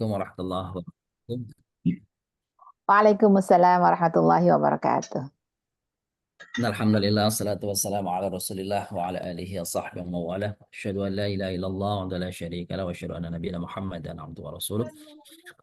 Assalamualaikum warahmatullahi wabarakatuh. Waalaikumsalam warahmatullahi wabarakatuh. Alhamdulillah, salatu wassalamu ala rasulillah wa ala alihi wa sahbihi wa mawala. Asyhadu an la ilaha illallah wa la syarika lah wa asyhadu anna nabiyana Muhammadan abduhu wa rasuluh.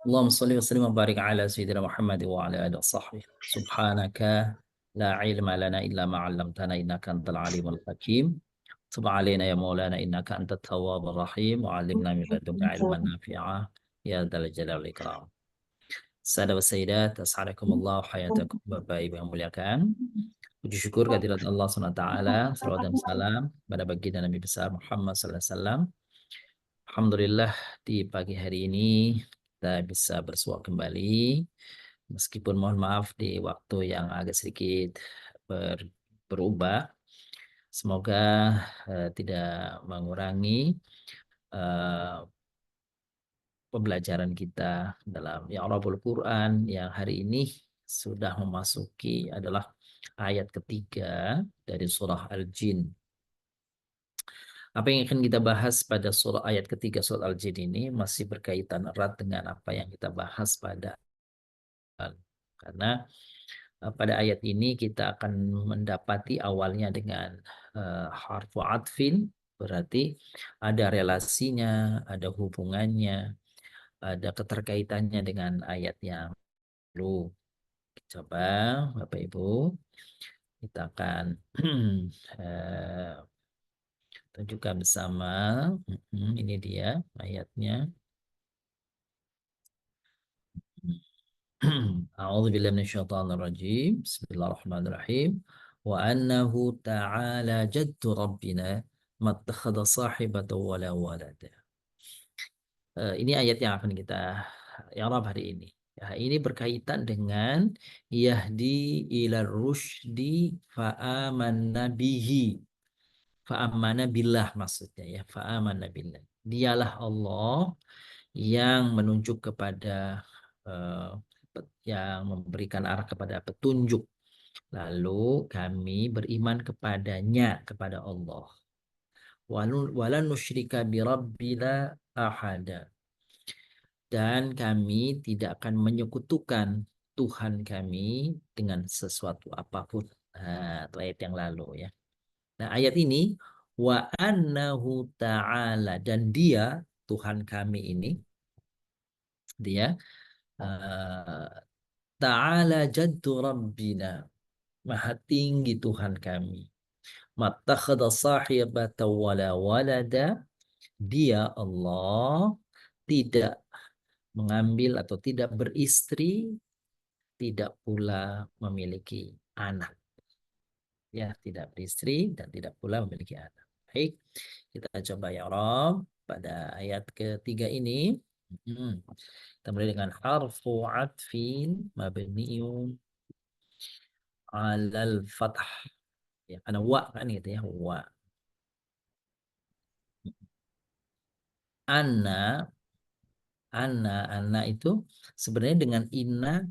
Allahumma salli wa sallim wa barik ala sayyidina Muhammad wa ala alihi wa sahbihi. Subhanaka la ilma lana illa ma 'allamtana innaka antal alimul hakim. Tub alaina ya maulana innaka antat tawwabur rahim wa 'allimna min ladunka ilman nafi'ah ya dzal jalali wal ikram. Sahabat wa sayyidat, assalamualaikum hayatakum, Bapak Ibu yang muliakan. Puji syukur kehadirat Allah SWT, salawat dan salam pada baginda Nabi besar Muhammad SAW. Alhamdulillah di pagi hari ini kita bisa bersua kembali, meskipun mohon maaf di waktu yang agak sedikit berubah. Semoga tidak mengurangi eh, pembelajaran kita dalam Ya'rabul Quran yang hari ini sudah memasuki adalah ayat ketiga dari surah Al-Jin. Apa yang akan kita bahas pada surah ayat ketiga surah Al-Jin ini masih berkaitan erat dengan apa yang kita bahas pada karena pada ayat ini kita akan mendapati awalnya dengan harfu atfin, berarti ada relasinya, ada hubungannya, ada keterkaitannya dengan ayat yang lalu. Coba Bapak Ibu, kita akan tunjukkan bersama. Ini dia ayatnya. A'udzubillahi minasyaitonirrajim. Bismillahirrahmanirrahim. Wa annahu ta'ala jaddu rabbina mattakhadha sahibatan wala walada. Ini ayat yang akan kita i'rab hari ini. Ya, ini berkaitan dengan yahdi ila rusydi fa'amanna bihi. Fa'amanna billah maksudnya ya, fa'amanna billah. Dialah Allah yang menunjuk kepada eh, yang memberikan arah kepada petunjuk. Lalu kami beriman kepadanya, kepada Allah. Walan nusyrika bi rabbina ahada. Dan kami tidak akan menyekutukan Tuhan kami dengan sesuatu apapun. Nah, itu ayat yang lalu ya. Nah, ayat ini wa annahu ta'ala, dan dia Tuhan kami ini, dia ta'ala jaddu rabbina, maha tinggi Tuhan kami. Mattakhadha sahibata wala walada, dia Allah tidak mengambil atau tidak beristri, tidak pula memiliki anak. Ya, tidak beristri dan tidak pula memiliki anak. Baik, kita coba ya Rob pada ayat ketiga ini. Kita mulai dengan harfu atfin mabniun alal fathah. Ya, karena wa kan gitu ya, wa. Anna, anna itu sebenarnya dengan inna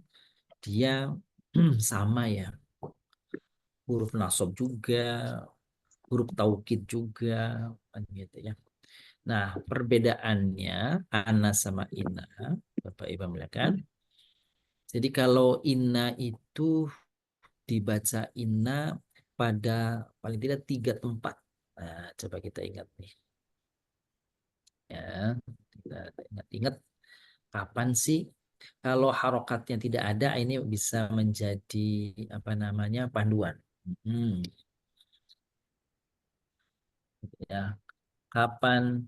dia sama ya. Huruf nasab juga, huruf taukid juga, kan gitu ya. Nah, perbedaannya ana sama inna, Bapak Ibu melihat. Jadi kalau inna itu dibaca inna pada paling tidak 3 tempat. Nah, coba kita ingat nih. Ya, kita ingat-ingat kapan sih kalau harokatnya tidak ada, ini bisa menjadi apa namanya panduan. Ya, kapan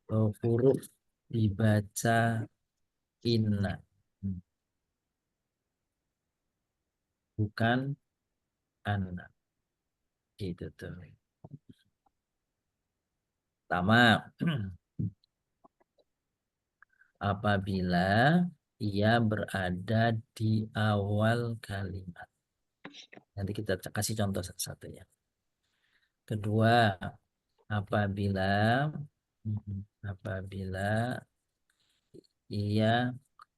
huruf dibaca inna, bukan anna, gitu tuh. Pertama, apabila ia berada di awal kalimat. Nanti kita kasih contoh satu-satu ya. Kedua, apabila apabila ia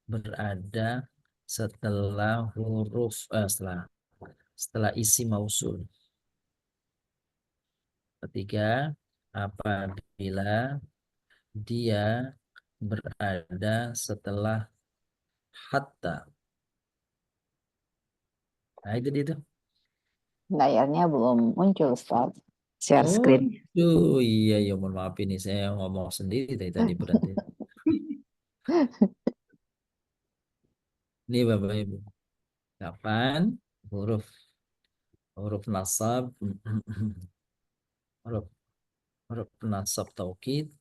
berada setelah huruf setelah isi mausul. Ketiga, apabila dia berada setelah hatta. Nah, itu dia tuh. Layarnya belum muncul, Ustaz. Share Oh, screen. iya, ya, mohon maaf ini saya ngomong sendiri tadi berhenti. Ini Bapak Ibu. Kapan huruf huruf nasab huruf huruf nasab taukid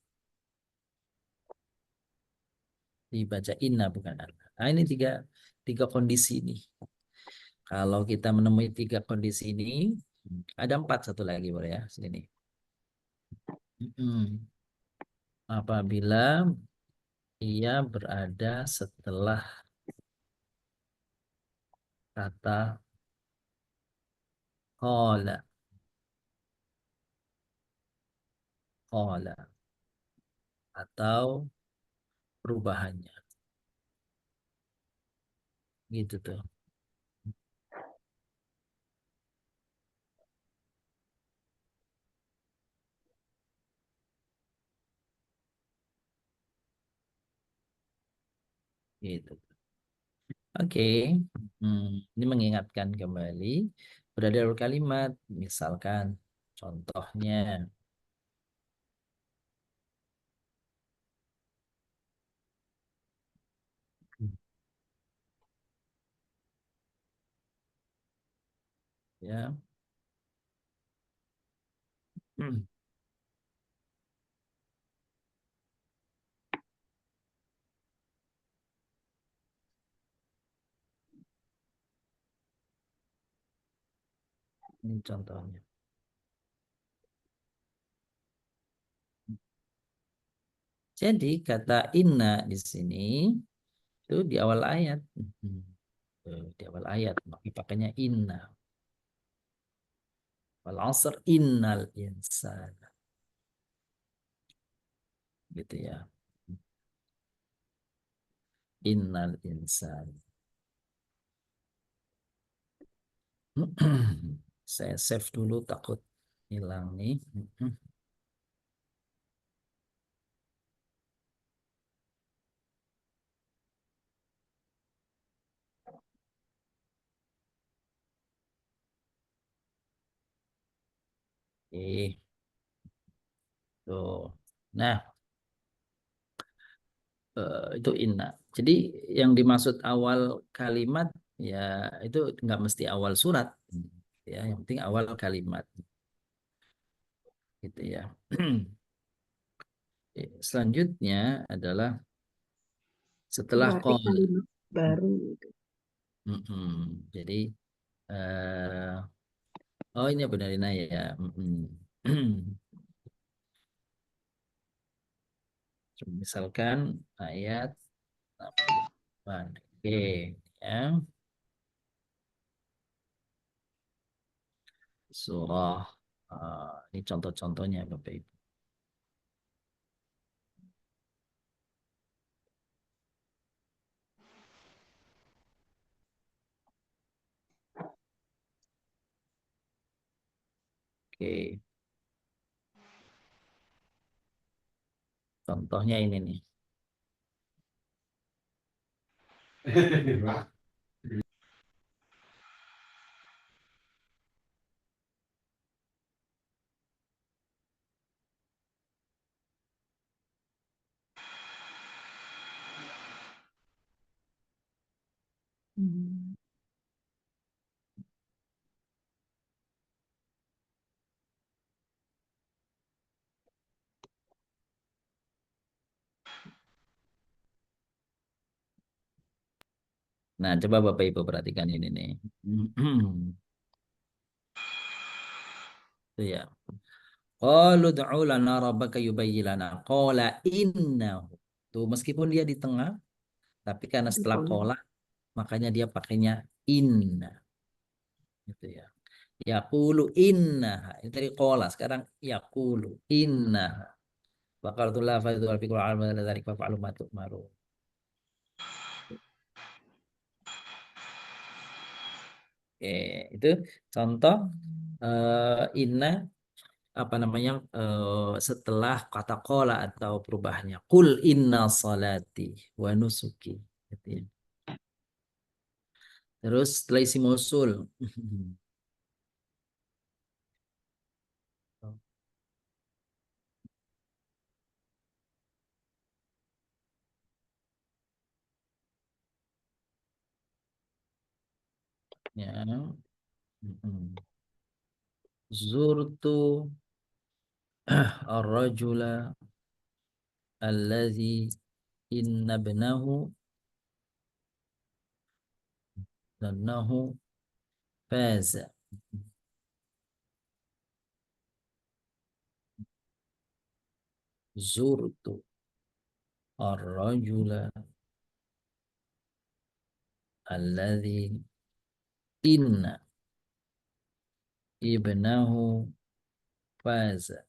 dibaca inna bukan anna. Nah, ini tiga kondisi ini. Kalau kita menemui tiga kondisi ini, ada empat satu lagi boleh ya sini. Mm-mm. Apabila ia berada setelah kata qala, qala atau perubahannya, gitu tuh. Gitu. Oke, Hmm, ini mengingatkan kembali berada dalam kalimat, misalkan contohnya, ya, ini contohnya. Jadi kata inna di sini itu di awal ayat. Tuh, di awal ayat, maka pakainya inna. Wal asr innal insan. Gitu ya. Innal insan. Saya save dulu takut hilang nih. Oke, tuh. Nah, itu inna. Jadi yang dimaksud awal kalimat ya itu nggak mesti awal surat. Ya, yang penting awal kalimat gitu ya. Selanjutnya adalah setelah Berarti qala. kalimat baru itu. Jadi oh ini benarin aja ya. Misalkan ayat 68. Oke, ya. Surah ini contoh-contohnya Bapak Ibu. Oke, contohnya ini nih. Hmm. Nah, coba Bapak Ibu perhatikan ini nih. Itu ya. Qalu ud'u lana rabbaka yubayyin lana. Qala innahu. Tuh meskipun dia di tengah, tapi karena Itu setelah kalau qala makanya dia pakainya inna gitu ya. Yaqulu inna. Itu tadi qala, sekarang yaqulu inna. Baqaratul la fa'idul alfiqul alam dan dzalik fa'alu ma tu'maru. Oke, itu contoh inna apa namanya setelah kata qala atau perubahannya. Qul inna salati wa nusuki. Gitu ya. Terus setelah isi mausul. Ya. Mm-mm. Zurtu ar-rajula alladhi inna ibnahu dannahu faza. Zurtu ar-rajula alladhi inna ibnahu faza.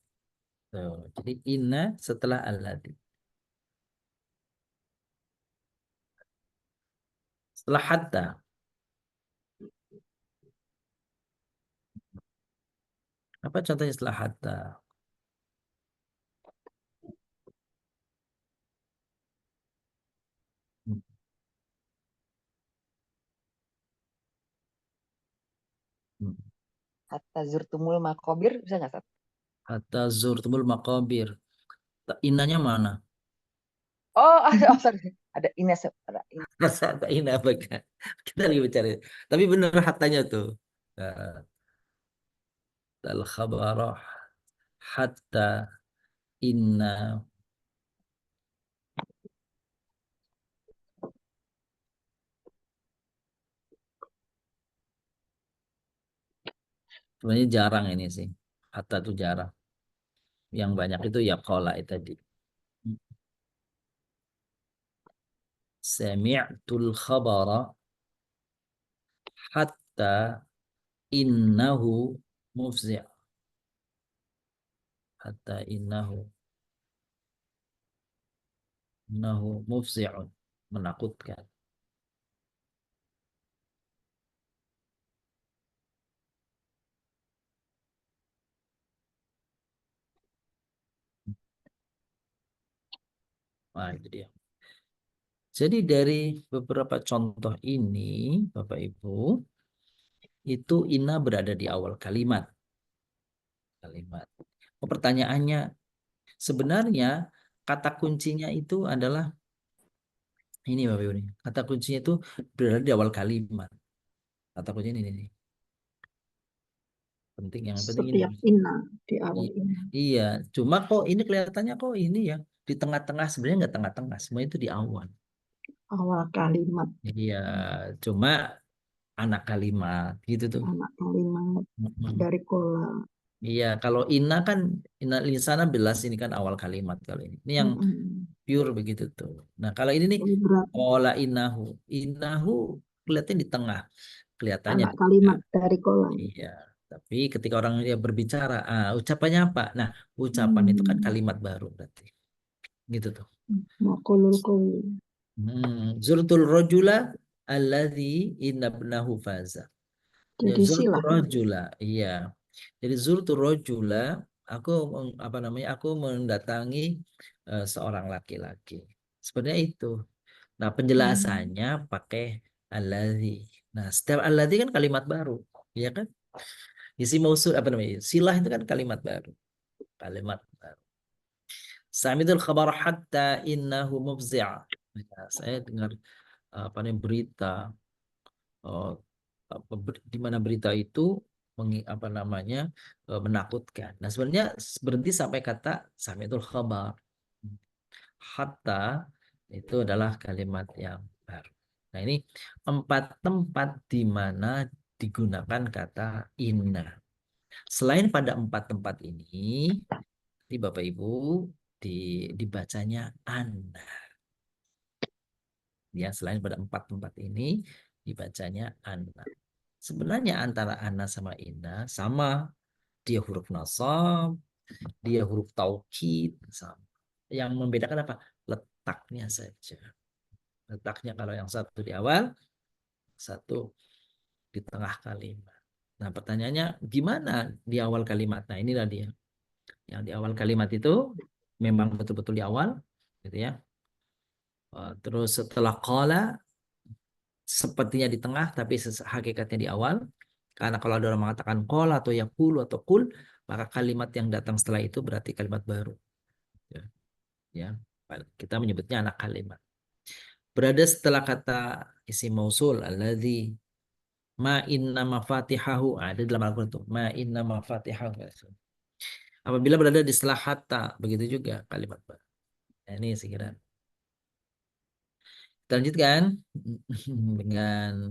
Tuh. Jadi inna setelah alladhi. Setelah hatta. Apa contohnya setelah hatta? Hatta zurtumul makobir, bisa nggak, Sat? Hatta zurtumul maqabir. Innanya mana? Oh, oh, sorry. Ada Ines, ada Ines. Masa ada inna apa kan? Kita lagi bicara. Tapi benar hattanya tuh. Al-khabarah hatta inna. Sebenarnya jarang ini sih. Hatta tuh jarang. Yang banyak itu ya qala itu tadi. Sami'tul khabara hatta innahu mufzi'. Hatta innahu mufzi'un. Menakutkan. Nah, itu dia. Jadi dari beberapa contoh ini, Bapak Ibu, itu inna berada di awal kalimat. Kalimat. Pertanyaannya, sebenarnya kata kuncinya itu adalah ini Bapak Ibu nih. Kata kuncinya itu berada di awal kalimat. Kata kuncinya ini nih. Penting yang penting ini. Setiap inna di awal I- inna. Iya, cuma kok ini kelihatannya kok ini ya di tengah-tengah, sebenarnya nggak tengah-tengah, semua itu di awal. Awal kalimat, Iya, cuma anak kalimat gitu tuh. anak kalimat Mm-mm. dari kola. Iya, kalau inna kan inna linsana belas ini kan awal kalimat kalau ini. Ini yang Mm-mm. pure begitu tuh. Nah, kalau ini nih Jadi berarti ola innahu. Innahu kelihatan di tengah. Kelihatannya anak di tengah. kalimat dari kola. Iya. Tapi ketika orang dia berbicara, ucapannya apa? Nah, ucapan itu kan Hmm. kalimat baru berarti. Gitu tuh. Makulul kowi. Zurtul rojula alladzi inabnahu faza. Ya, Jadi zurtul silah. rojula. Iya. Jadi zurtul rojula, aku apa namanya? Aku mendatangi seorang laki-laki. Sebenarnya itu. Nah, Hmm. penjelasannya pakai alladzi. Nah, setiap alladzi kan kalimat baru, ya kan? Isi mausul apa namanya? Silah itu kan kalimat baru. Kalimat baru. Samitul khabar hatta innahu mufzi'a. Nah, saya dengar apa nih berita eh, di mana berita itu apa namanya menakutkan. Nah, sebenarnya berhenti sampai kata samitul khabar. Hatta itu adalah kalimat yang baru. Nah, ini 4 tempat di mana digunakan kata inna. Selain pada 4 tempat ini, di Bapak Ibu dibacanya anna. Ya, selain pada 4 tempat ini dibacanya anna. Sebenarnya antara anna sama inna sama, dia huruf nasab, dia huruf taukid sama. Yang membedakan apa? Letaknya saja. Letaknya kalau yang satu di awal, satu di tengah kalimat. Nah, pertanyaannya gimana di awal kalimat? Nah, inilah dia. Yang di awal kalimat itu memang betul-betul di awal, gitu ya. Terus setelah qala sepertinya di tengah, tapi hakikatnya di awal. Karena kalau ada orang mengatakan qala atau yaqulu atau qul, maka kalimat yang datang setelah itu berarti kalimat baru. Ya, ya. Kita menyebutnya anak kalimat. Berada setelah kata isim mausul alladzi ma inna mafatihahu, ada dalam Al-Qur'an itu ma inna mafatihahu. Apabila berada di setelah hatta, begitu juga kalimat baru. Nah, ini sekira. Kita lanjutkan dengan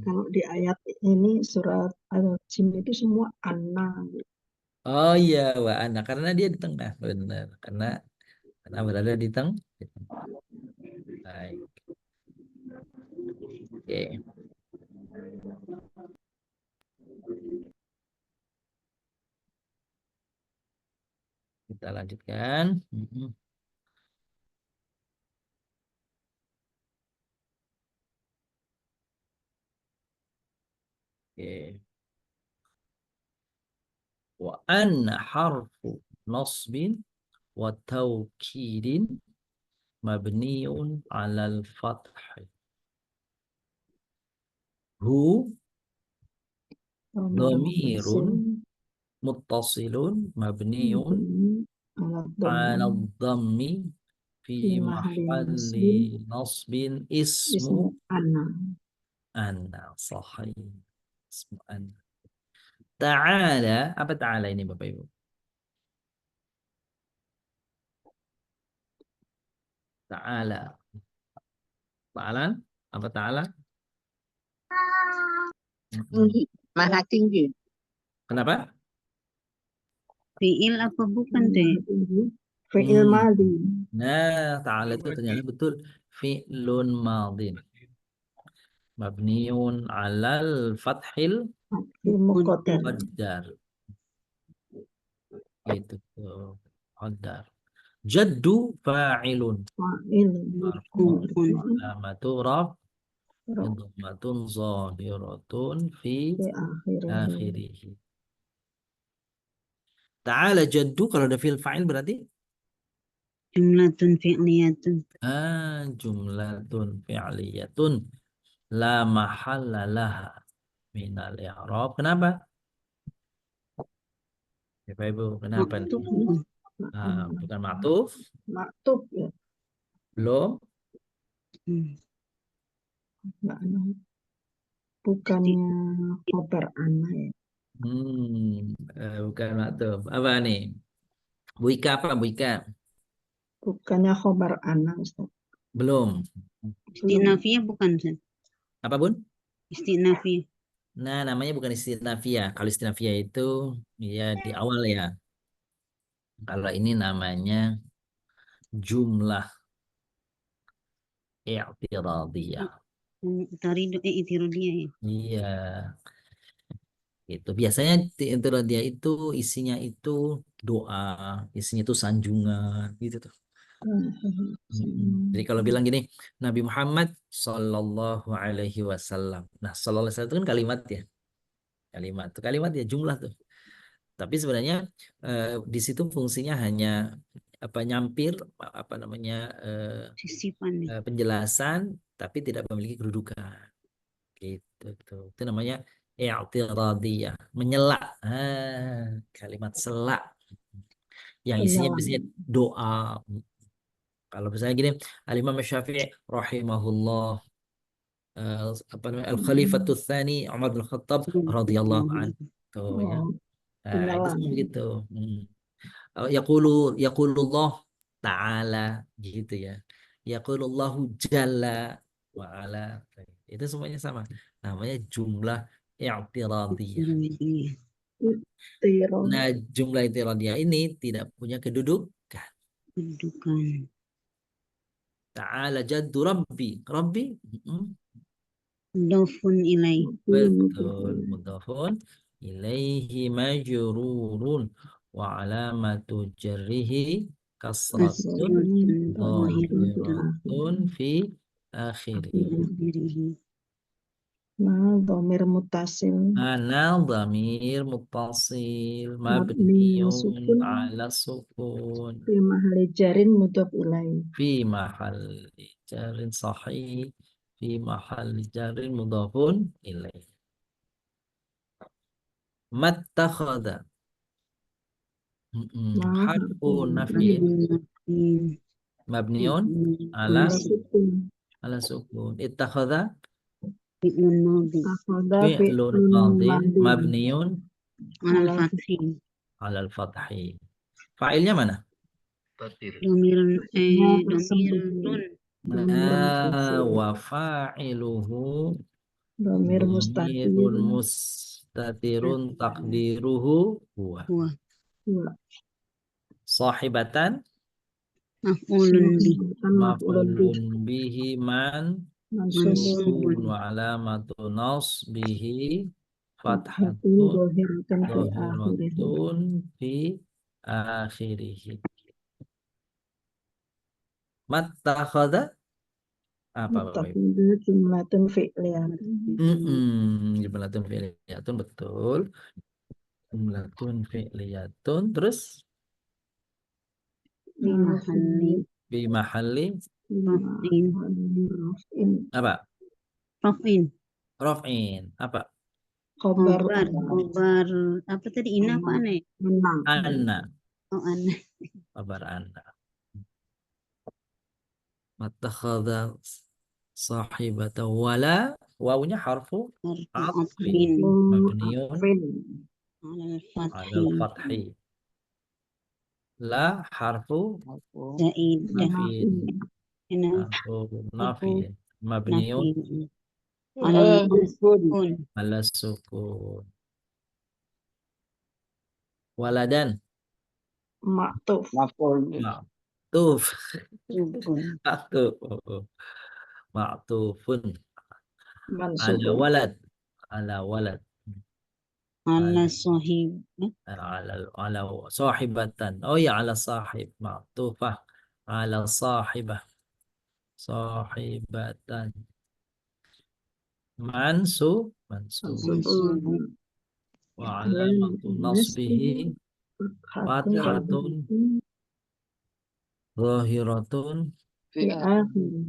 Kalau di ayat ini surat Al-Jin itu semua anna gitu. oh iya wa ana, karena dia di tengah, benar. Karena berada di tengah. Baik. Oke, kita lanjutkan. Oke. Wa anna harfu nasbin wa taukidin mabniun alal fathi. Hu dhamirun muttasilun mabniun ala dhammi fi mahalli nasbin ismu anna. anna. Sahih. Ismu anna. Ta'ala, apa ta'ala ini Bapak Ibu? Ta'ala. Ta'ala, apa ta'ala? Tinggi, maha tinggi. Kenapa? Fiil apa bukan teh? Fi'il madhi. Nah, ta'ala itu ternyata betul fi'lun madin. Mabniun alal fathil Muqaddar. qaddar. Itu tuh. Qaddar. Jaddu fa'ilun. Fa'il. Alamatu raf. Idhammatun zahiratun fi akhirih. Ta'ala jaddu, kalau ada fi'il fa'il berarti Jumlatun fi'liyatun. jumlatun fi'liyatun la mahalla laha minal i'rab. Kenapa? Bapak Ibu, kenapa nih? Maktub. Bukan ma'tuf, Maktub ya. belum. Bukannya khobar anna ya. Bukan ma'tuf. Apa nih? Bu Ika apa Bu Ika? Bukannya khobar anna Ustaz. Belum. Istinafiyah bukan Ustaz? Apa Bun? Istinafiyah. Nah, namanya bukan istinafiyah. Kalau istinafiyah itu ya di awal ya. Kalau ini namanya jumlah i'tiradiyah. Taridu i'tiradiyah ya. Iya. Itu biasanya i'tiradiyah itu isinya itu doa, isinya itu sanjungan gitu tuh. Jadi kalau bilang gini, Nabi Muhammad Sallallahu Alaihi Wasallam. Nah, Sallallahu Alaihi Wasallam itu kan kalimat ya, kalimat ya, jumlah tuh. Tapi sebenarnya di situ fungsinya hanya apa nyampir apa namanya Sisipan ya. penjelasan, tapi tidak memiliki kedudukan. Gitu tuh. Itu namanya i'tiradiyah, menyela. Kalimat selak yang isinya biasanya doa. Kalau misalnya gini, Al-Imam Syafi'i rahimahullah, apa namanya, Al-Khalifatul Tsani Umar bin Khattab radhiyallahu anhu, ya. Nah, itu semua begitu. Yaqulullah ta'ala gitu ya. Yaqulullahu jalla wa ala. Itu semuanya sama. Namanya jumlah i'tiradiyah. Nah, jumlah i'tiradiyah ini tidak punya kedudukan. Kedudukan. Ta'ala jaddu rabbi. Rabbi. Mudhafun ilaih. Betul. Mudhafun ilaihi majrurun wa alamatu jarrihi kasratun dhahiratun fi akhirih. Nah, dhamir mutasil Anal dhamir muttasil mabni mabniun sukun ala sukun fi mahalli jarin mudhaf ilaih. fi mahalli jarin sahih fi mahalli jarin mudhafun ilaih. Mattakhadha Nah, harfu naf'in Nafi. mabniun ala ala sukun. sukun. Ittakhadha Fi'lun madi. Akhadha fi'lun fi'lun madin madin mabniun Alal ala fathi. ala al-fathi. Fa'ilnya mana? Domirun fi'ilnya tersebut domirun. dhamir mutasil Wa fa'iluhu dhamir mustatir dhamirun mustatirun taqdiruhu huwa. Huwa ya Sahibatan maf'ulun bih. sahibatan maf'ulun bih maf'ulun bihi mansubun mansubun Mansubun. wa alamatu nasbihi fathatun fathatun dhahiratan fi akhirih. dhahiratun fi akhirih. Mattakhadha apa Bapak Ibu? Takhadha jumlatun fi'liyatun Jumlatun fi'liyatun betul. Jumlatun fi'liyatun terus Fi mahalli bi mahalli raf'in. raf'in apa? Raf'in. Raf'in apa? khobar Khobar apa tadi? Ina apa aneh? menang Anna. Oh aneh. Kabar Anna. Mattakhadha sahibata wala wawunya harfu Harfu atfin atfin. mabniun atfin Alal ala fathi. al-fathi. La harfu Zaidah. nafin. Ina Harfu harfu nafin mabniun nafi. Alal sukun. ala sukun. Waladan maktuf ma'tuf Sukun. ma'tufun ala mansubun walad ala walad Ala sahib. ala sahibatan. Oh ya, ala sahib ma'tufah ala sahibah sahibatan mansub mansubun wa alamatu nasbihi fathatun fathatun zahiratun fi akhirih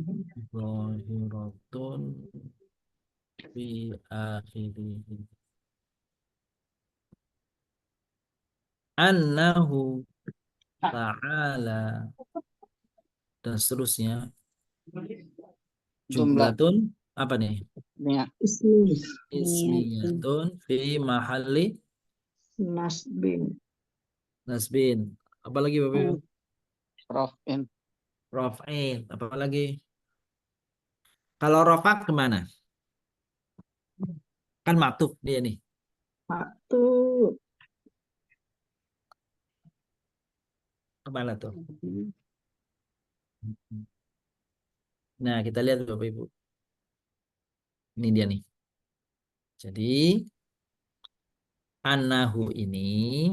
zahiratun fi akhirih. Annahu ta'ala dan seterusnya. Jumlatun apa nih? ismi Ismiyatun fi mahalli nasbin nasbin. Apa lagi Bapak Ibu? Raf'in. Raf'in. Apa lagi? Kalau rafa kemana? Kan maktub dia nih. maktub Kemana tuh? Nah, kita lihat Bapak Ibu. Ini dia nih. Jadi anahu ini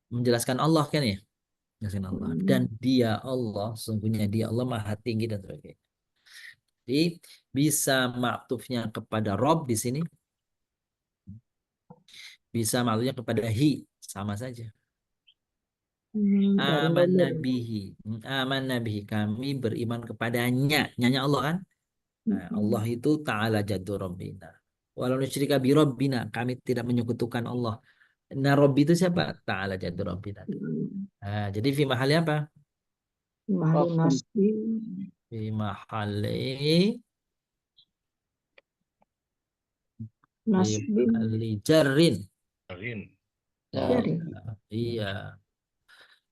menjelaskan Allah kan ya? Menjelaskan Allah. Dan dia Allah, sungguhnya dia Allah maha tinggi dan sebagainya. Jadi bisa maktufnya kepada Rob di sini. Bisa maktufnya kepada hi, sama saja. Aman nabihi, aman nabihi, kami beriman kepadanya, nyanya Allah kan? Nah, Allah itu ta'ala jaddu rabbina. Walau nusyrika bi rabbina, kami tidak menyekutukan Allah. Nah, Rabbi itu siapa? Ta'ala jaddu rabbina. Nah, jadi fi mahali apa? mahali nasbin Fi mahali nasbin jarrin. jadi Iya.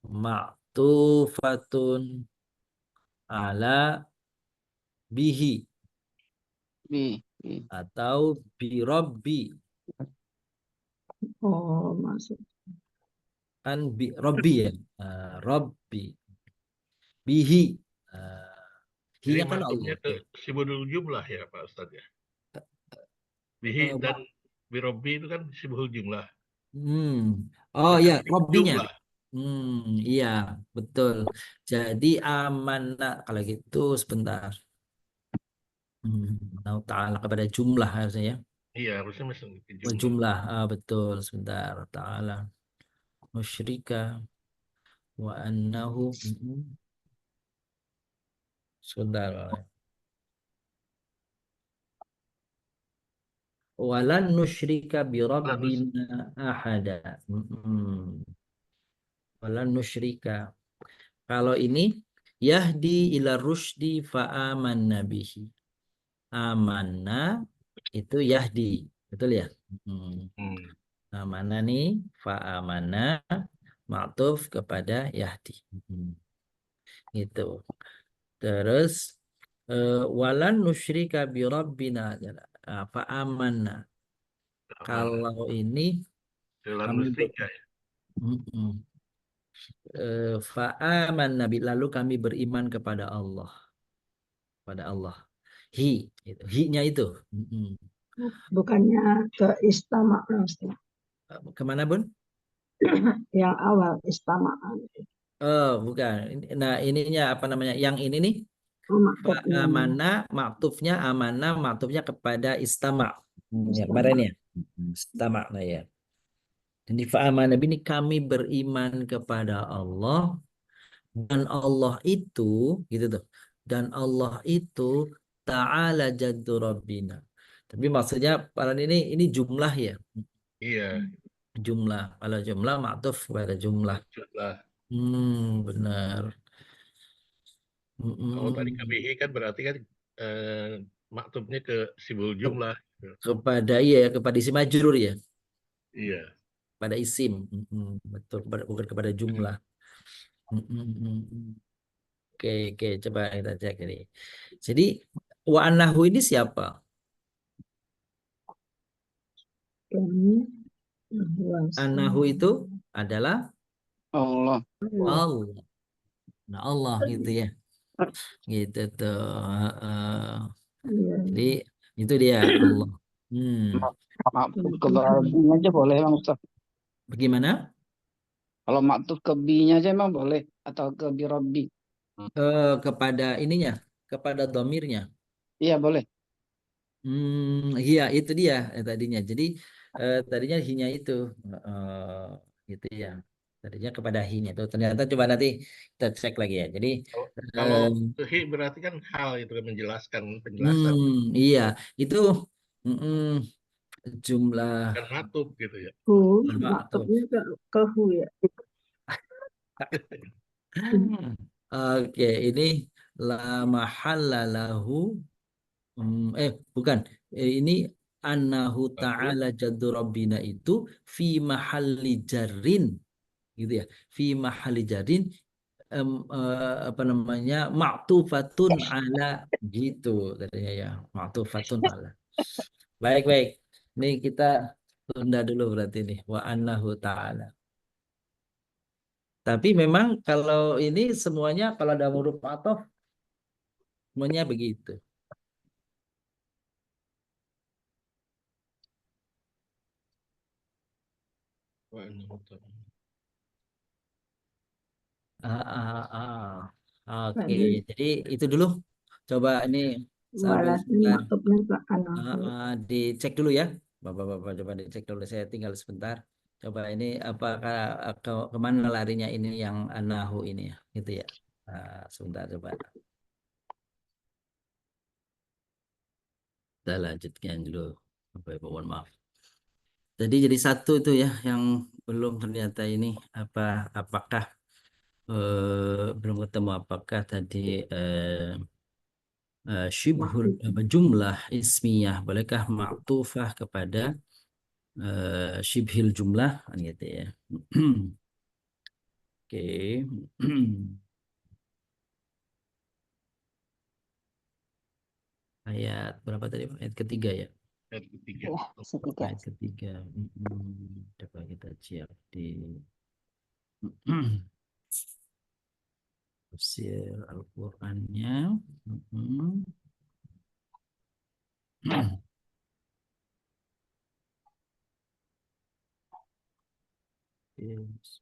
Ma'tufatun ala bihi atau bi rabbi. oh masuk Kan bi rabbi ya. Rabbi. Bihi. Jadi Hiya kan maksudnya Allah. ke sibul jumlah ya Pak Ustadz ya. Bihi dan birobbi itu kan sibul jumlah. Oh Mereka ya, bikin Robbinya. jumlah. Iya, betul. Jadi amanah kalau gitu sebentar. Allah Ta'ala kepada jumlah harusnya ya. Iya, harusnya masuk ke Oh, jumlah. jumlah, betul. Sebentar. Ta'ala musyrika wa annahu. Sebentar. Walan nusyrika bi Lalu, rabbina ahada. Walan nusyrika. Kalau ini yahdi ila rusdi fa amanna bihi. Amanna itu yahdi. Betul ya? Amanna nih fa amanna ma'tuf kepada yahdi. Itu. Terus walan nusyrika bi rabbina fa amanna. mana? Kalau ini Jalan kami Nustrika ya. Mm-mm. Fa'aman Nabi lalu kami beriman kepada Allah, pada Allah. Hi-nya itu. Mm-mm. Bukannya ke istama'na, Ustaz. Kemana Bun? Yang awal istama'an. Oh bukan. Nah ininya apa namanya? Yang ini nih Oh, maksudnya fa'amana maktufnya amana maktufnya kepada istama. Ya kemarin istama'. ya. Istama nah ya. Jadi fa'amana ini kami beriman kepada Allah. Dan Allah itu, gitu tuh. Dan Allah itu Ta'ala jaddu Rabbina. Tapi maksudnya pada ini jumlah ya. Iya, Jumlah. Kalau jumlah maktuf pada jumlah. jumlah. Benar. Kalau tadi Mm-mm. KBI kan berarti kan maktubnya ke simbol jumlah. Gitu. Kepada iya ya, kepada isim majrur ya. Iya. Pada isim. Betul, bukan kepada jumlah. Oke, oke, coba kita cek ini. Jadi wa annahu ini siapa? Kami Annahu itu adalah Allah. Allah. Nah, Allah gitu ya. Gitu tuh. Jadi itu dia Allah. Maktub ke Rabbinya aja boleh Bang Ustaz. Bagaimana? Kalau maktub ke Bi-nya aja emang boleh atau ke Bi Rabbi. Kepada ininya, kepada domirnya. Iya boleh. Iya itu dia tadinya. Jadi tadinya hinya itu, gitu ya. Tadinya kepada hinya itu. Ternyata coba nanti kita cek lagi ya. Jadi Kalau eh, kehi berarti kan hal itu kan menjelaskan penjelasan iya itu mm, jumlah kan maktub gitu ya. hu, maktub. maksudnya ke hu ya. Oke, ini la mahalla lahu. Bukan. Ini annahu Lalu ta'ala jaddu rabbina itu fi mahalli jarrin gitu ya. Fi mahalli jarrin apa namanya? Ma'tufatun ala gitu tadinya ya. Ma'tufatun ala. Baik, baik. Ini kita tunda dulu berarti nih wa annahu ta'ala. Tapi memang kalau ini semuanya kalau ada huruf ataf semuanya begitu. Wah, ini betul. Oke, Tadi jadi itu dulu. Coba ini sambil walasnya sebentar. maksudnya ke anahu. Dicek dulu ya, Bapak-bapak. Coba dicek dulu. Saya tinggal sebentar. Coba ini apakah kemana larinya ini yang anahu ini ya, gitu ya. Sebentar coba. Kita lanjutkan dulu. Bapak-bapak, mohon maaf. Jadi satu itu ya yang belum ternyata ini apakah belum ketemu apakah tadi syibhul jumlah ismiyah bolehkah ma'tufah kepada syibhil jumlah kan gitu ya. Oke. Ayat berapa tadi Pak? Ayat ketiga ya. Ayat ketiga. Ya, setiga. Ayat ketiga. Coba kita siap di tafsir Al-Qur'annya. Yes.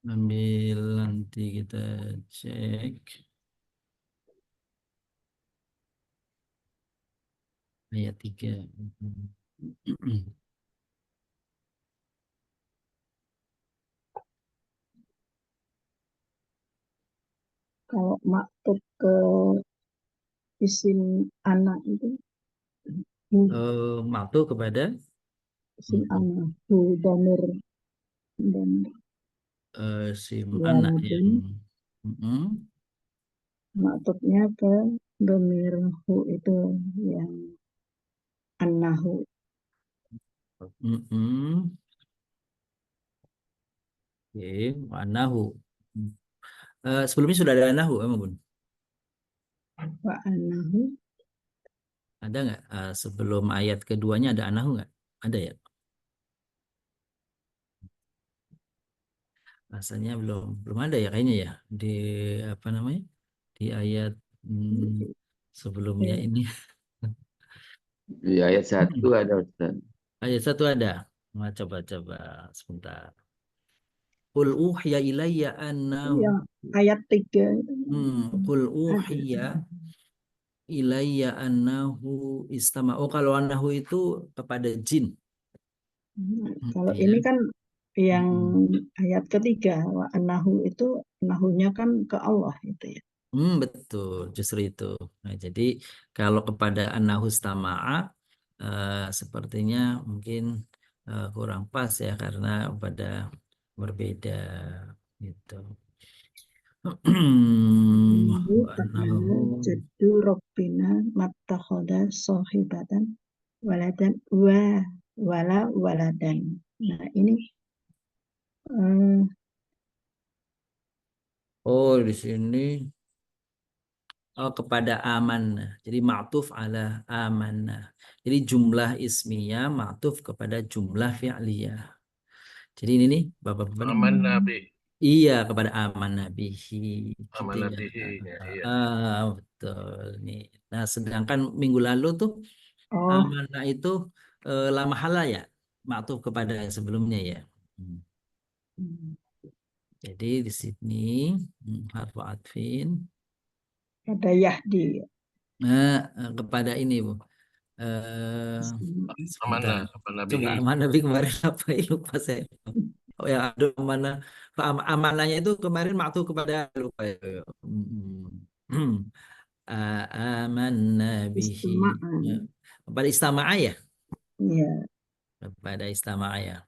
Ambil nanti kita cek. ayat 3. Kalau maktub ke isim anak itu, Maktu kepada isim anak, hu damir damir sim ya anak yang dan maktubnya ke damir hu itu yang anahu. Oke, anahu. Sebelumnya sudah ada anahu emang Bun? Wa anahu Ada nggak? Sebelum ayat keduanya ada anahu nggak? Ada ya? Rasanya belum ada ya kayaknya ya di apa namanya? Di ayat sebelumnya eh, ini. Di ayat 1 ada Ustaz. Ayat 1 ada. Nah, coba sebentar. Qul uhiya ilayya annahu yang ayat 3 itu Qul ada. uhiya ilayya annahu istama. Oh, kalau annahu itu kepada jin. Kalau Ya. ini kan yang ayat ketiga, wa anahu itu nahunya kan ke Allah itu ya. Betul, justru itu. Nah, jadi kalau kepada annahu istama'a sepertinya mungkin kurang pas ya karena pada berbeda gitu. Nahu Wa ta'ala annahu jaddu rabbina mattakhoda sohibatan waladan wala waladan. Nah ini Oh, di sini kepada amanah. Jadi ma'tuf ala amanah. Jadi jumlah ismiyah ma'tuf kepada jumlah fi'liyah. Jadi ini nih Bapak-bapak nih. Aman Nabi. Iya kepada amanah bihi gitu Aman ya. nabihi-nya, iya. Betul nih. Nah, sedangkan minggu lalu tuh oh amanah itu la mahala ya, ma'tuf kepada yang sebelumnya ya. Jadi di sini harfu atfin ada Yahdi. kepada ini Bu. Sebentar. Amanah, aman Coba nabihi. amanah Nabi kemarin apa ya? Lupa saya. Oh ya, ada amanah. Amanahnya itu kemarin maktu kepada lupa ya. Amanna bihi. Istima'an. Ya. Kepada istama'ah ya? Ya. Kepada istama'ah ya.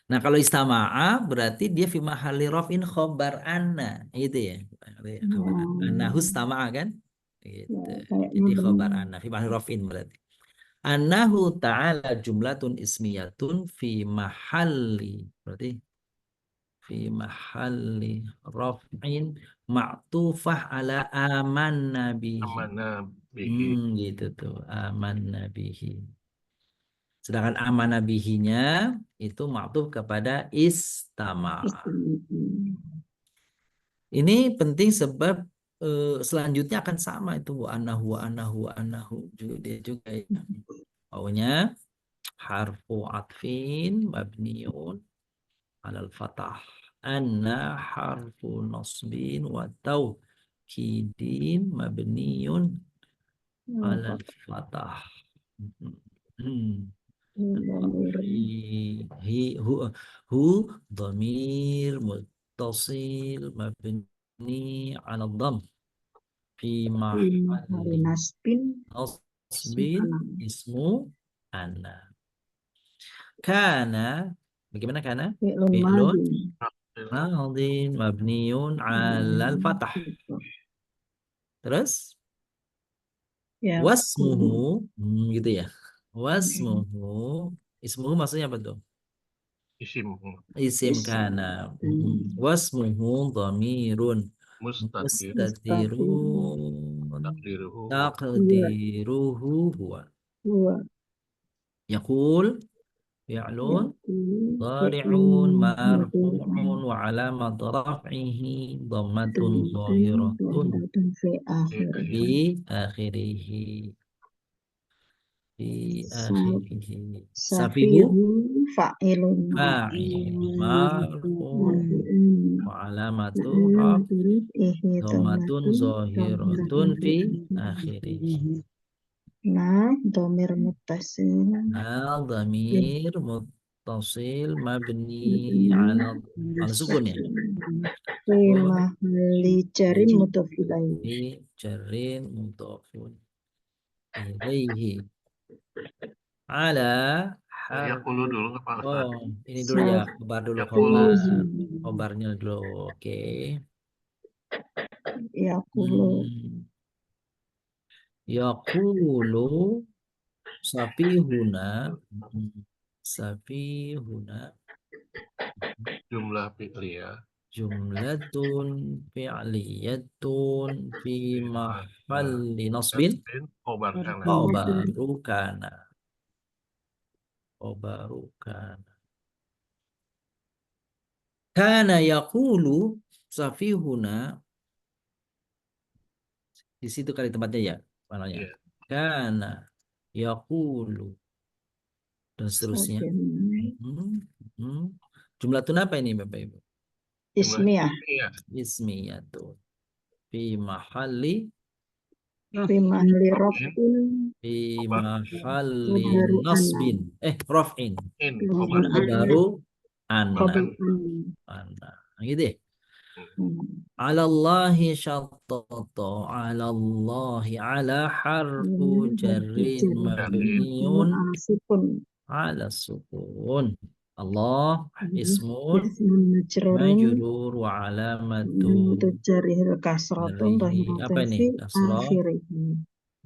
Nah, kalau istama'ah berarti dia fi mahalli raf'in khobar anna. Itu ya. Khobar anna hustama'ah kan? Ya, Gitu. kayaknya Jadi khobar benar. anna fi mahalli raf'in berarti. Anahu ta'ala jumlatun ismiyatun fi mahalli berarti fi mahalli raf'in ma'tufah ala aman nabihi. Aman nabihi. Gitu tuh aman nabihi. Sedangkan aman nabihinya itu ma'tuf kepada istama. Istima'an. Ini penting sebab selanjutnya akan sama itu wa anahu juga dia juga ya. Maunya harfu atfin mabniun alal fatah anna harfu nasbin wa taukidin mabniun alal fatah. Hu dhamir muttasil mabni ala dham fi mahalli Nasbin nasbin ismu anna. Kana, bagaimana kana? fi'lun Fi'lun madhi. madin mabniun alal fatah. Terus Ya, wasmuhu gitu ya. Wasmuhu ismuhu maksudnya apa tuh? Isim. Isim kana. Wasmuhu dhamirun Mustatir. mustatirun Takdiruhu. taqdiruhu huwa. Yaqul fi'lun ضارعون مرفوع وعلامة رفعه ضمة ظاهرة fi akhir. في آخره في آخره Safihu سفيه fa'ilun فاعل مرفوع وعلامة رفع ضمة ظاهرة في آخره Nah, domir mutasil. ضمير متصل مبني على سكون ya. Fi mahali jarin mudhof ilaih. Fi jarrin mudhafun ilaihi ala Ya har. kulu dulu nggak Pak Ustadz? Oh, ini dulu ya, kabar dulu Ya kulu. kabarnya dulu. Oke. Yaqulu. Yaqulu safihuna safihuna Jumlah fi'liyah. jumlatun fi'liyatun fi mahalli nasbin Khobar kana. khabarukana khabarukana kana yaqulu safihuna di situ kali tempatnya ya mananya Iya. kana yaqulu dan seterusnya. Jumlatun apa ini Bapak Ibu? Ismiyah. Iya. Ismiyatun fi mahalli Fi mahali raf'in. fi Khobar. mahalli Khabaru nasbin raf'in In khobar. baru anna Khabar anna gitu ya. anna. Alallahi syattata alallahi ala harfu jarrin mabniun Sukun. ala sukun. Allah ismun Ismun majrurun. majrur wa alamatu Jarihil kasratun jarrihi. Apa rahimatan ini? fi Kasrah akhirihi.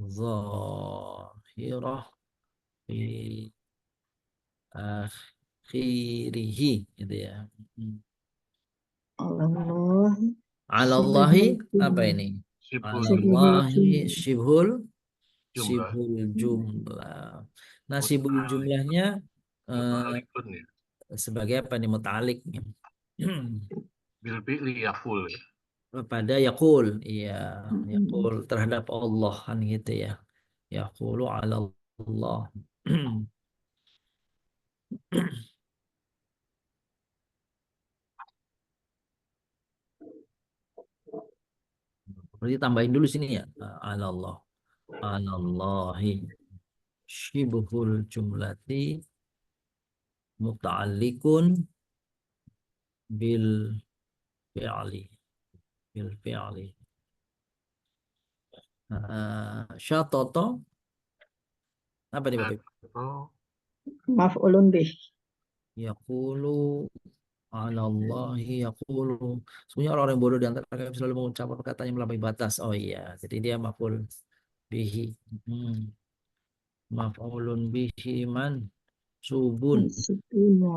zahirah fi akhirihi gitu ya. Allah. Alallahi apa ini? Sibul Alallahi jumlah. shibhul jumlah. Nah, shibhul jumlahnya Muta'alikun ya. sebagai apa nih muta'alik? Bil fi'li yaqul ya. Pada yaqul, iya, yaqul terhadap Allah kan gitu ya. Yaqulu ala Allah. Berarti tambahin dulu sini ya. Ala Allah. Ala Allahi. Shibhul jumlati muta'allikun bil fi'li. Bil fi'li. Syatoto apa nih Bapak? Oh, Maf'ulun bih. Yaqulu ala Allahi yaqulu. Sebenarnya orang-orang yang bodoh di antara kalian selalu mengucapkan perkataan yang melampaui batas. Oh iya, jadi dia maf'ul bihi. Maf'ulun bihi man subun Sukuna wa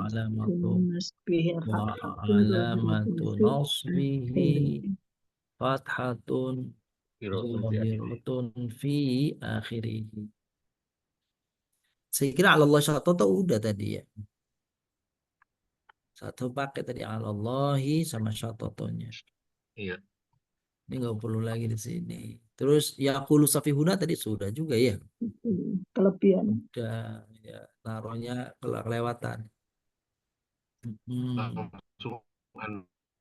alamat alamatu nasbihi wa fathatun alamatu nasbihi akhirihi. fathatun Hirotun fi akhiri. zahiratun fi akhirih. Saya kira ala Allah syatoto udah tadi ya. Satu paket tadi alallahi sama syatotonya. Iya. Ini nggak perlu lagi di sini. Terus yaqulu safihuna tadi sudah juga ya. Kelebihan. Udah ya taruhnya kelewatan. Langsung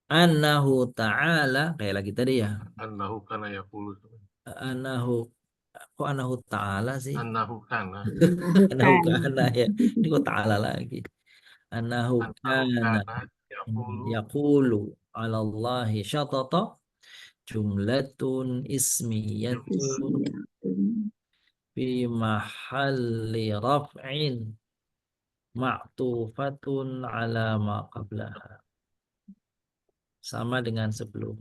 Annahu ta'ala kayak lagi tadi ya. annahu kana yaqulu. Annahu kok annahu ta'ala sih? Annahu kana. Annahu kana ya. Ini kok ta'ala lagi. Annahu kana yaqulu. yaqulu 'ala Allahi syatata jumlatun ismiyatun fi mahalli raf'in ma'tufatun 'ala ma qablaha. Sama dengan sebelum.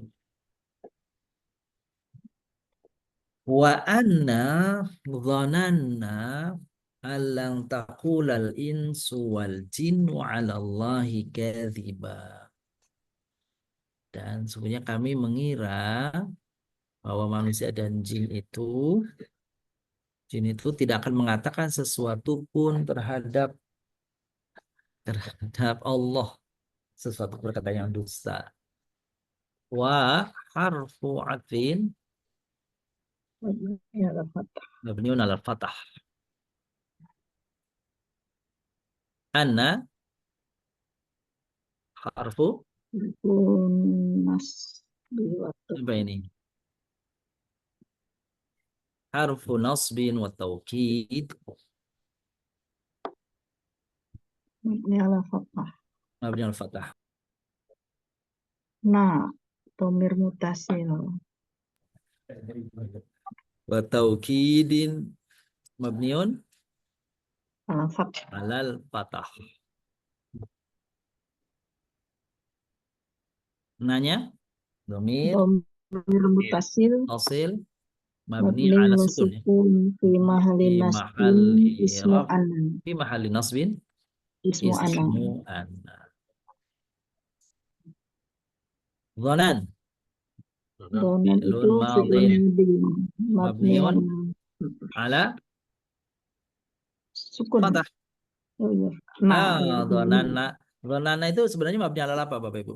Wa anna dhananna allan taqulal insu wal jinnu 'ala Allahi kadziba. Dan sebenarnya kami mengira bahwa manusia dan jin itu tidak akan mengatakan sesuatu pun terhadap Allah, sesuatu perkataan yang dusta. Wa harfu atfin mabniun 'alal fathah. Anna harfu apa ini? harfu nasbin wa taukid mabni ala fathah. mabni al fathah. Na, domir mutasil. Wa taukidin mabniun Ala fathah. alal fathah. Nanya domir Domir mutasil asil mabni mabni ala ala sukun ya. sukun fi mahali Fi nasbin mahalli ismu raf ana. fi mahalli nasbin Ismu ana. ismu anna. Dhanan Donan fi'lun itu fi'lun madin madi mabni mabniun ala ala sukun. fathah. Oh iya. Nah, Dhananna. Dhananna itu sebenarnya mabni ala apa Bapak Ibu?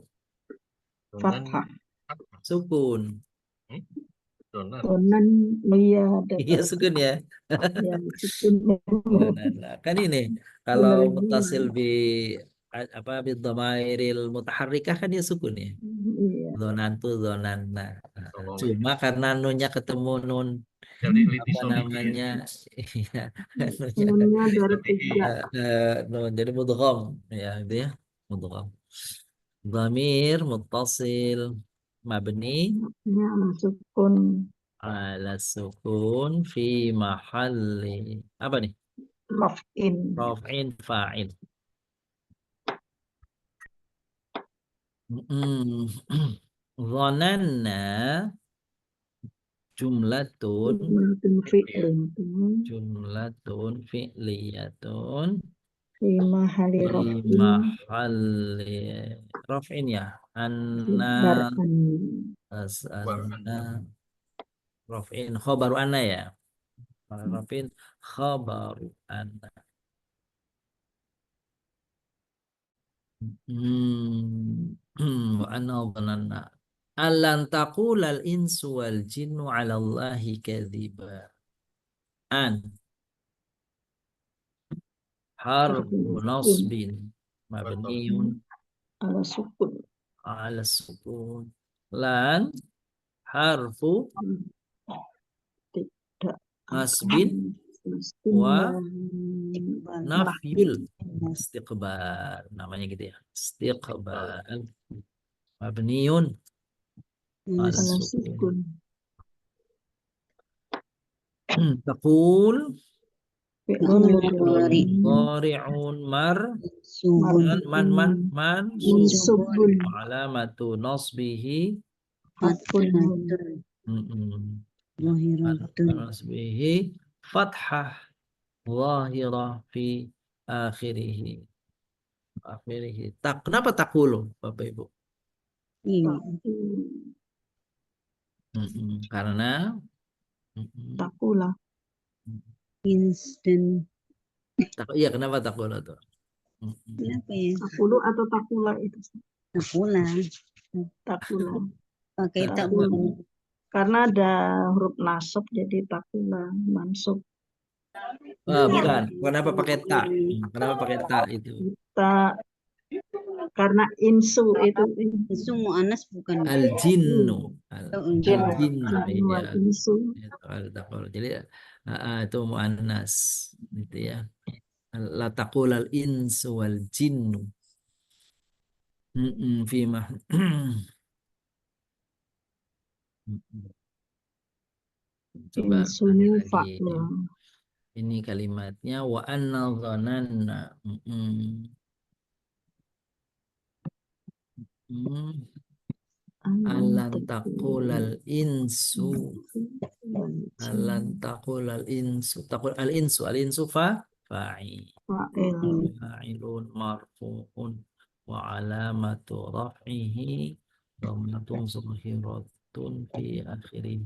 Donan fathah. fathah. Sukun. Donan. Donan, oh iya, ada Iya sukun ya. ya, sukun. Dhananna. Kan ini kalau Benar mutasil juga. bi apa bi dhamairil mutaharrikah kan dia sukun ya. Iya. Dhonantu dhonanna. Kalau Cuma karena nunnya ketemu nun jadi apa litisobihi namanya? Iya. Nunnya Nunnya dari tiga. nun jadi mudgham ya itu ya. Mudgham. Dhamir muttasil mabni Ya, sukun ala sukun fi mahalli apa nih? raf'in. Raf'in fa'il. Mm. Dhananna jumlatun Jumlatun fi'lin. jumlatun fi'liyatun Fi mahali fi raf'in. mahalli raf'in ya. Anna Dar'an. as'alna raf'in khabaru anna ya. Raf'in khabaru anna. Wa anna dhananna allan taqulal insu wal jinnu 'ala Allahi kadhiba. An harfu nasbin mabniun Ala sukun. 'ala sukun. Lan harfu Tidak nasbin wa wa nafyul istiqbal namanya gitu ya. Istiqbal mabniun 'ala ala sukun. sukun. Taqul Fi'lun mudhari. dhari'un man Mansubun. alamatu nasbihi Hatfun. nasbihi fathah zahirah fi akhirih. Kenapa takulu Bapak Ibu? Karena Takula. iya kenapa takulu tuh? Kenapa ya? Takulu atau takula itu. Takula. Takula. Pakai Takula. takula. Karena ada huruf nasab jadi takula mansub. Bukan. Kenapa pakai ta? Kenapa pakai ta itu? Kita karena insu itu Itu mu'anas bukan? Al-jinnu. jin. Al-jinnu. Iya. Insu. Jadi itu muannas gitu ya. La taqul al-insu wal jinnu. Fima. Coba Insu lagi. fa'il. Ini kalimatnya wa anna dhananna. Alan taqulal insu al-insu fa'ilun marfu'un wa alamatu raf'ihi dhammatun zahiratun fi akhirih.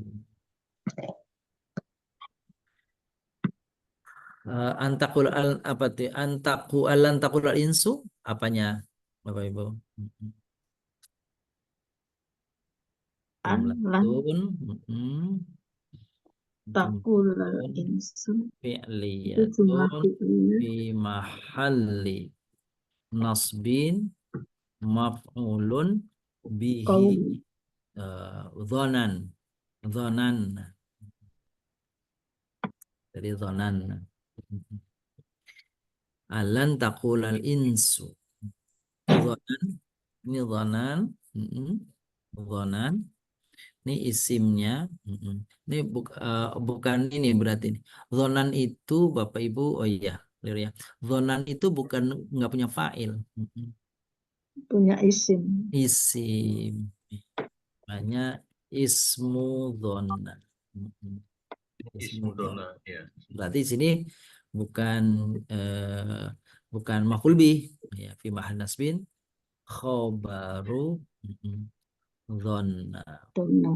Antakul al apa tuh? Alan taqul al insu apanya Bapak Ibu? Jumlatun Takul insu itu jumlah fi'liyatun fi'il fi mahalli nasbin maf'ulun bihi dhanan Dari dhananna. Alan taqulal insu. Dhanan, ini dhanan. Dhanan. Ini isimnya. Ini bukan ini berarti. Dhanan itu Bapak Ibu, oh iya, clear ya. Dhanan itu bukan nggak punya fa'il. Punya isim. Isim. Hanya ismu dhana. Ismu Ismu dhana. dona, ya. Berarti di sini bukan bukan maf'ul bih, ya, fi mahal nasbin khobaru dhanna. Dona.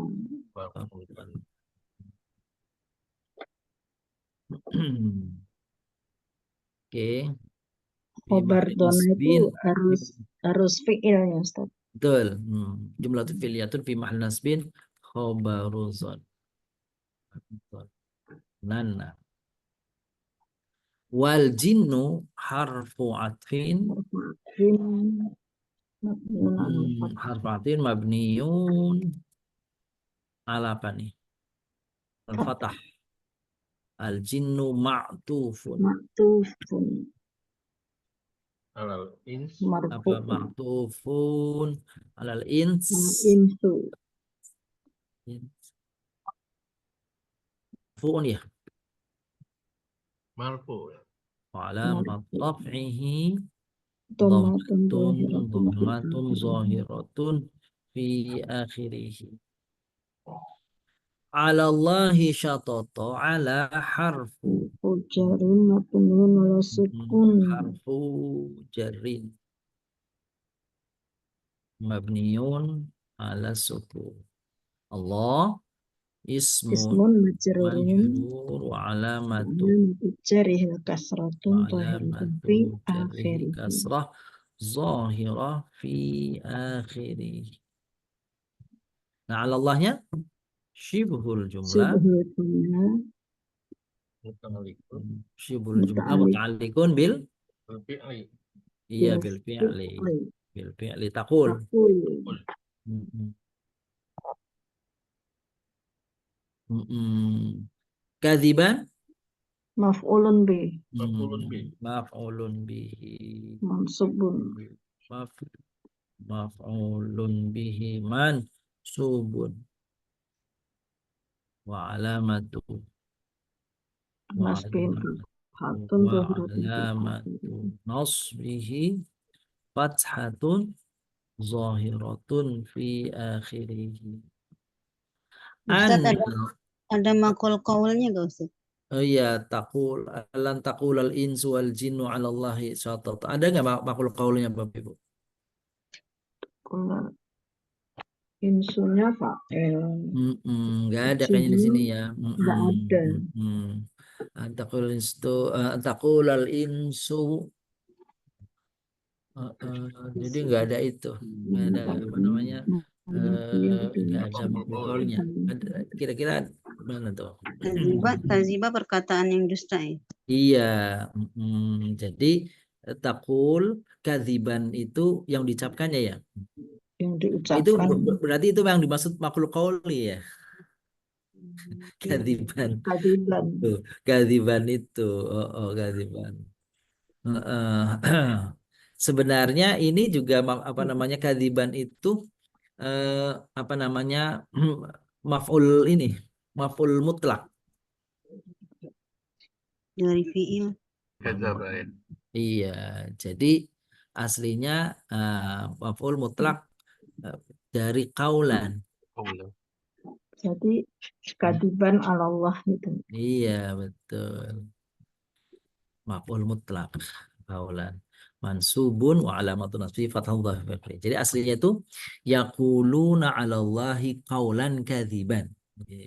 Oke. Fi Khobar mahal dona itu nasbin. harus fi'il ya Ustaz. Betul. Jumlah itu fi'liyatun fi mahal nasbin khobaru dhanna. Wal jinnu harfu atfin. Harfu atfin mabniyun ala apa nih? Al-Fatah. Al-jinnu ma'tufun. Maktufun. Alal ins. Apa Marfu'un. ma'tufun alal ins. Insu. Fu'un ya. Marfu. Alamat raf'ihi Dhammatun dhammatun zahiratun zahiratun fi akhirih. Ala Allahi syatata ala harfu. Ujarin mabniun ala sukun. Harfu jarrin mabniun ala sukun. Allah Ismun majrurun. majrur wa alamatu Jarih kasratun zahiratun fi jarrihi akhirih. kasrah zahirah fi akhirih. Nah, ala Allahnya syibhul jumlah. Muta'alliqun. Syibhul jumlah muta'alliqun bil Fi'li. iya bil fi'li. Bil fi'li taqul. Kadziban Maf'ulun bih. Maf'ulun bih. Maf'ulun bihi. Mansubun. Maf'ulun bihi mansubun wa alamatu Nasbin. Hatun wa zahiratun fi alamatu nasbihi fathatun zahiratun fi akhirih. Ustaz, ada makul qaulnya gak Ustaz? Oh iya, taqul lan taqulal insu wal jinnu 'ala Allahi syatata. Ada nggak makul qaulnya Bapak Ibu? Kalau insunya fa'il. Nggak ada kayaknya di sini ya. Nggak ada. Taqulal insu. Jadi nggak ada itu. Nggak ada apa namanya? Nggak ada makul qaulnya. Kira-kira mana tuh? Kaziba perkataan yang dusta ya. Iya, jadi takul kadziban itu yang diucapkannya ya. Yang Itu diucapkan. berarti itu yang dimaksud makhluk qauli ya. Kadziban. Kadziban. Tuh, kadziban itu. Kadziban. Sebenarnya ini juga apa namanya kadziban itu apa namanya maf'ul ini, maf'ul mutlak. Dari fi'il. Kadzaba ya. Iya, jadi aslinya maf'ul mutlak dari kaulan. Qawlan. Jadi kadiban ala Allah gitu. Iya, betul. Maf'ul mutlak kaulan. Mansubun wa alamatun nasbi fathahun dhahir. Jadi aslinya itu yaquluna 'ala Allahi qaulan kadziban. Gitu.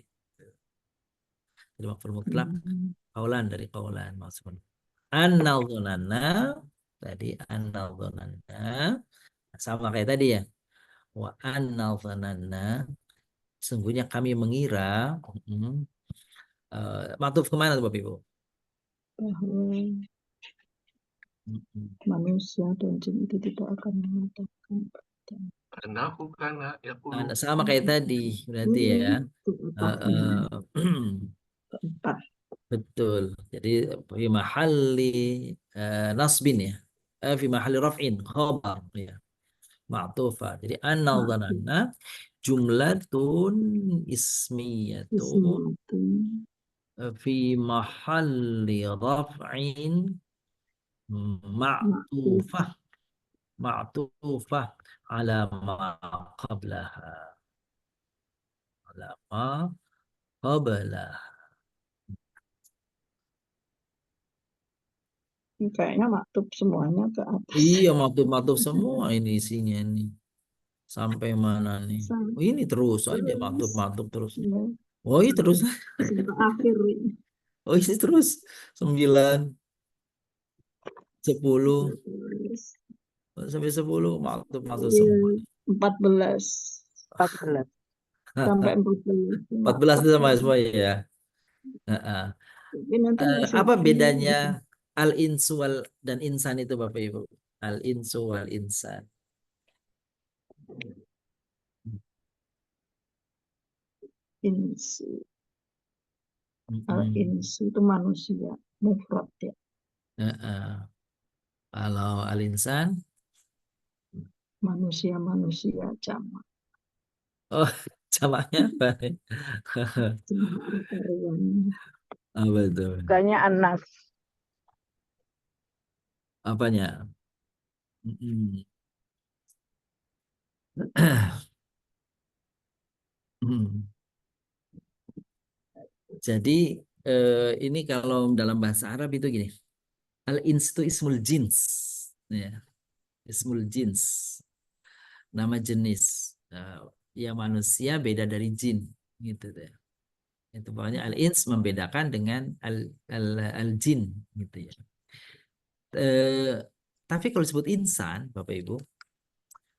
Jadi maf'ul mutlak kaulan dari kaulan maksudnya. An-nadhunanna tadi an-nadhunanna sama kayak tadi ya. Wa an-nadhunanna sungguhnya kami mengira maktuf kemana tuh Bapak Ibu? Bahwa manusia dan jin itu tidak akan mengatakan Anahu kana yaqulu. Sama kayak tadi berarti ya. keempat. Betul. Jadi fi mahalli nasbin ya. Fi mahalli raf'in khabar ya. Ma'tufa. Jadi anna Ma'tuf. dhananna jumlatun ismiyatun Ismiyatun. fi mahalli raf'in Ma'tuf. ma'tufah ma'tufah ala ma qablaha ala ma qablaha. Ini kayaknya maktub semuanya ke atas. Iya, maktub-maktub semua ini isinya nih. Sampai mana nih? Sam- Oh, ini terus aja Terus, maktub-maktub terus. ya, Oh, ini terus. sampai akhir ini. Oh, ini terus. 9, 10, Terus, sampai 10 maktub-maktub ya, semua. 14 14. sampai 14 14 itu sama maktub. semua ya. Heeh. Tapi nanti masih Apa ini bedanya al-insu dan insan itu Bapak Ibu? Al-insu wal insan. insi. Mm-mm. Insi itu manusia, mufrad ya. Heeh. Kalau al-insan, Manusia-manusia jamak. oh, jamaknya apa? Jamak karyawan. Apa itu? Bukannya anas. Apanya? Mm-mm. Hmm. Jadi ini kalau dalam bahasa Arab itu gini, al-ins itu ismul jins, ya, ismul jins, nama jenis. Ya manusia beda dari jin, gitu deh. Itu pokoknya al-ins membedakan dengan al-jin, gitu ya. Tapi kalau disebut insan, Bapak Ibu,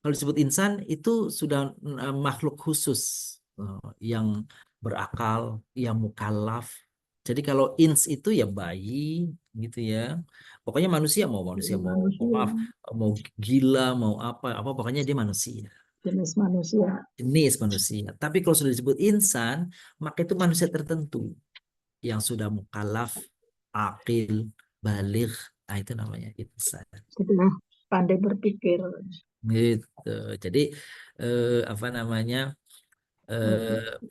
kalau disebut insan itu sudah makhluk khusus yang berakal, yang mukallaf. Jadi kalau ins itu ya bayi gitu ya. Pokoknya manusia mau Manusia, maaf mau gila mau apa pokoknya dia manusia. jenis manusia. Jenis manusia. Tapi kalau sudah disebut insan, maka itu manusia tertentu yang sudah mukallaf, akil, baligh. Nah, itu namanya insan. Sudah pandai berpikir. Gitu. Jadi apa namanya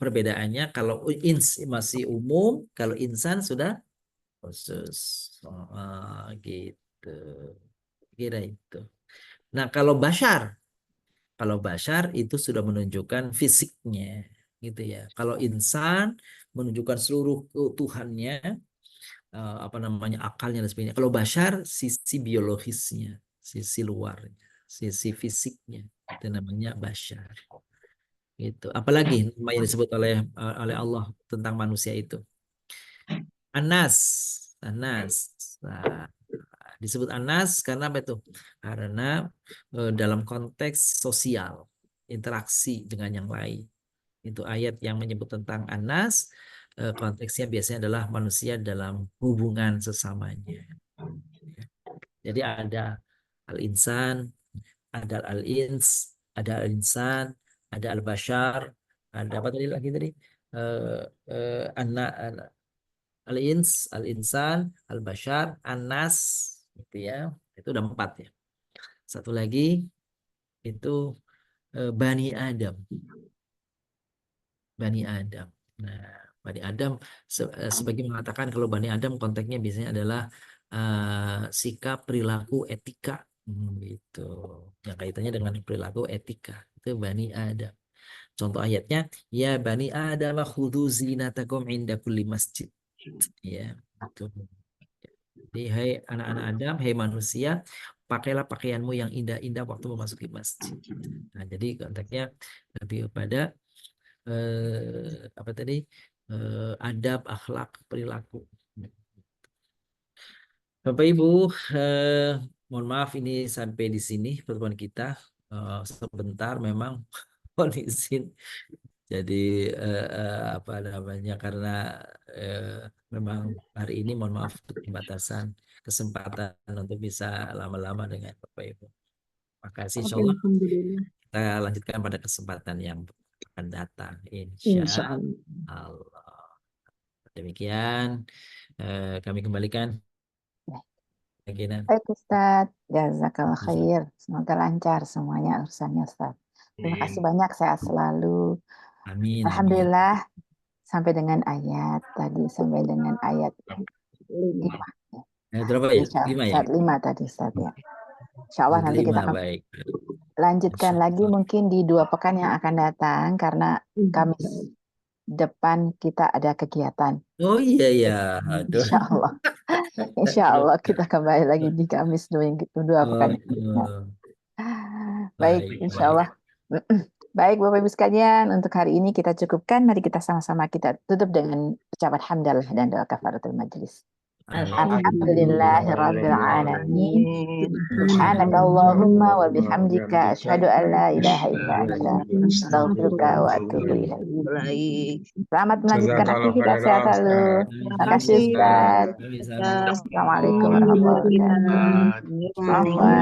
perbedaannya kalau ins masih umum, kalau insan sudah khusus. Gitu. Kira itu. Nah kalau bashar itu sudah menunjukkan fisiknya, gitu ya. Kalau insan menunjukkan seluruh keutuhannya, apa namanya akalnya dan sebagainya. Kalau bashar sisi biologisnya, sisi luarnya, sisi fisiknya, itu namanya bashar. Gitu. Apalagi nama yang disebut oleh Allah tentang manusia itu. Anas. Anas. Nah, disebut Anas karena apa itu? Karena dalam konteks sosial, interaksi dengan yang lain. Itu ayat yang menyebut tentang Anas, konteksnya biasanya adalah manusia dalam hubungan sesamanya. Jadi ada al-insan, ada al-ins, ada al-insan, ada al-bashar, ada apa tadi lagi tadi? Al-ins, al-insan, al-bashar, an-nas, gitu ya. Itu udah 4 ya. Satu lagi itu Bani Adam. Bani Adam. Nah, Bani Adam sebagai mengatakan kalau Bani Adam konteksnya biasanya adalah sikap, perilaku, etika. Gitu. Yang kaitannya dengan perilaku etika. Itu Bani Adam. Contoh ayatnya, ya Bani Adam khudhu zinatakum inda kulli masjid. Ya, itu. Jadi, hai anak-anak Adam, hai manusia, pakailah pakaianmu yang indah-indah waktu memasuki masjid. Nah, jadi konteksnya lebih kepada apa tadi? Adab, akhlak, perilaku. Bapak Ibu, mohon maaf ini sampai di sini pertemuan kita. Sebentar memang mohon izin. Jadi apa namanya karena memang hari ini mohon maaf untuk pembatasan kesempatan untuk bisa lama-lama dengan Bapak Ibu. Makasih insya Oke, Allah alhamdulillah. kita lanjutkan pada kesempatan yang akan datang. Insya Insya Allah. Allah. Demikian kami kembalikan. Yakinan. Baik Ustadz, jazakallah khair. Semoga lancar semuanya urusannya Ustadz. Terima kasih banyak, sehat selalu. Amin. Alhamdulillah, sampai dengan ayat tadi, sampai dengan ayat 5. Berapa ya? Insya 5 ya? Saat 5 tadi Ustadz ya. Insya Allah nanti kita 5, akan baik. lanjutkan Insya lagi Allah. mungkin di 2 pekan yang akan datang karena Kamis depan kita ada kegiatan. Oh iya ya. Aduh. Insya Allah. Insya Allah kita kembali lagi di Kamis 2 pekan yang berikutnya. Baik, Baik, insya Allah. Baik, Bapak Ibu sekalian, untuk hari ini kita cukupkan. Mari kita sama-sama kita tutup dengan ucapan hamdalah dan doa kafaratul majelis. Alhamdulillahirabbil alamin. Subhanakallahumma wa bihamdika asyhadu an la ilaha illa anta astaghfiruka wa atubu ilaik. Baik. Selamat melanjutkan Jazakallah aktivitas khairan, sehat selalu. Terima kasih Ustaz. Assalamualaikum warahmatullahi wabarakatuh. Waalaikumsalam. Afwan.